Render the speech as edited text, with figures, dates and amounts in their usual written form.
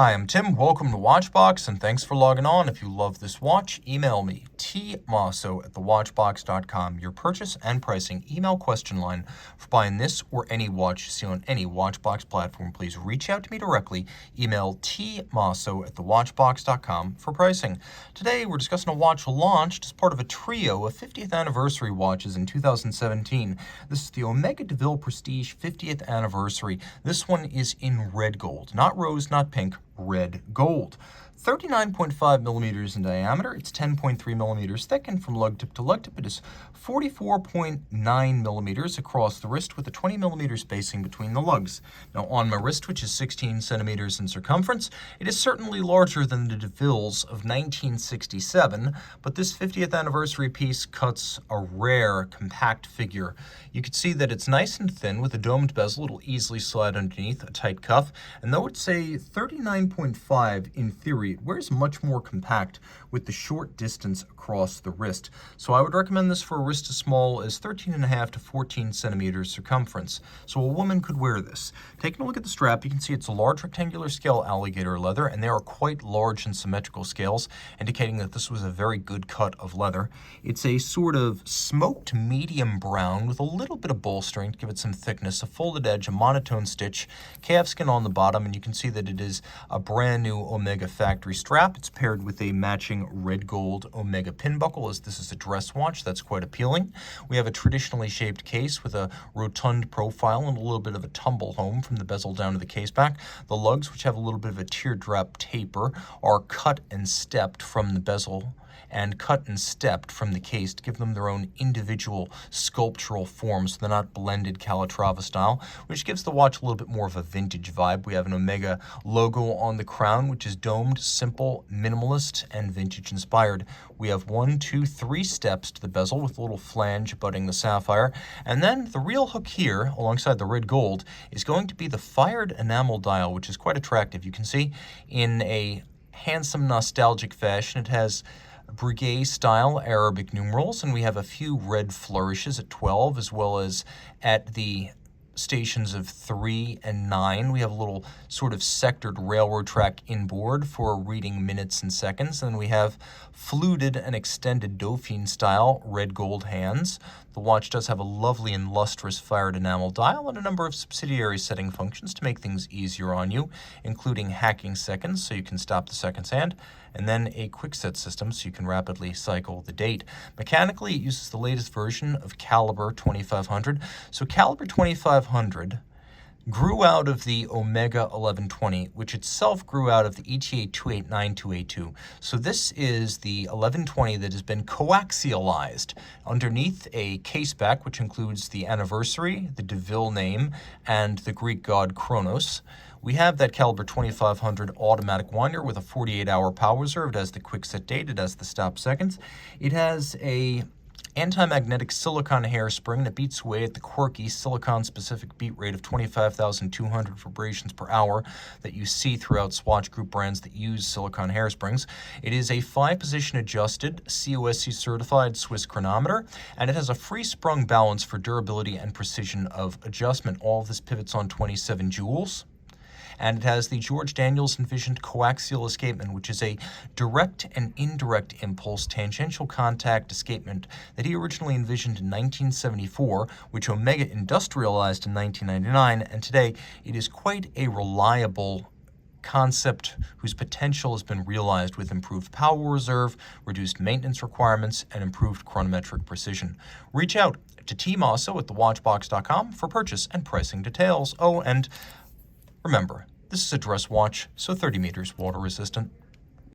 Hi, I'm Tim. Welcome to Watchbox, and thanks for logging on. If you love this watch, email me, tmosso@thewatchbox.com. Your purchase and pricing email question line for buying this or any watch you see on any Watchbox platform. Please reach out to me directly. Email tmosso@thewatchbox.com for pricing. Today, we're discussing a watch launched as part of a trio of 50th anniversary watches in 2017. This is the Omega De Ville Prestige 50th anniversary. This one is in red gold, not rose, not pink, red gold. 39.5 millimeters in diameter. It's 10.3 millimeters thick, and from lug tip to lug tip, it is 44.9 millimeters across the wrist with a 20 millimeter spacing between the lugs. Now, on my wrist, which is 16 centimeters in circumference, it is certainly larger than the De Ville's of 1967, but this 50th anniversary piece cuts a rare, compact figure. You can see that it's nice and thin with a domed bezel. It'll easily slide underneath a tight cuff, and though it's a 39.5 in theory, it wears much more compact with the short distance across the wrist. So I would recommend this for a wrist as small as 13.5 to 14 centimeters circumference. So a woman could wear this. Taking a look at the strap, you can see it's a large rectangular scale alligator leather, and they are quite large and symmetrical scales, indicating that this was a very good cut of leather. It's a sort of smoked medium brown with a little bit of bolstering to give it some thickness, a folded edge, a monotone stitch, calf skin on the bottom, and you can see that it is a brand new Omega factory strap. It's paired with a matching red gold Omega pin buckle, as this is a dress watch. That's quite appealing. We have a traditionally shaped case with a rotund profile and a little bit of a tumble home from the bezel down to the case back. The lugs, which have a little bit of a teardrop taper, are cut and stepped from the bezel and cut and stepped from the case to give them their own individual sculptural forms. So they're not blended Calatrava style, which gives the watch a little bit more of a vintage vibe. We have an Omega logo on the crown, which is domed, simple, minimalist, and vintage inspired. We have 1, 2, 3 steps to the bezel with a little flange abutting the sapphire. And then the real hook here, alongside the red gold, is going to be the fired enamel dial, which is quite attractive. You can see in a handsome, nostalgic fashion, it has Breguet-style Arabic numerals, and we have a few red flourishes at 12, as well as at the stations of 3 and 9. We have a little sort of sectored railroad track inboard for reading minutes and seconds. And we have fluted and extended Dauphine-style red gold hands. The watch does have a lovely and lustrous fired enamel dial and a number of subsidiary setting functions to make things easier on you, including hacking seconds so you can stop the seconds hand, and then a quick set system so you can rapidly cycle the date. Mechanically, it uses the latest version of Caliber 2500. So Caliber 2500 grew out of the Omega 1120, which itself grew out of the ETA 289282. So this is the 1120 that has been coaxialized underneath a caseback, which includes the anniversary, the De Ville name, and the Greek god Kronos. We have that Caliber 2500 automatic winder with a 48-hour power reserve. It has the quick set date. It has the stop seconds. It has a anti-magnetic silicon hairspring that beats away at the quirky silicon-specific beat rate of 25,200 vibrations per hour that you see throughout Swatch Group brands that use silicon hairsprings. It is a 5-position adjusted, COSC certified Swiss chronometer, and it has a free sprung balance for durability and precision of adjustment. All of this pivots on 27 jewels. And it has the George Daniels envisioned coaxial escapement, which is a direct and indirect impulse tangential contact escapement that he originally envisioned in 1974, which Omega industrialized in 1999, and today it is quite a reliable concept whose potential has been realized with improved power reserve, reduced maintenance requirements, and improved chronometric precision. Reach out to Team Mosso at thewatchbox.com for purchase and pricing details. Oh, and remember, this is a dress watch, so 30 meters water resistant.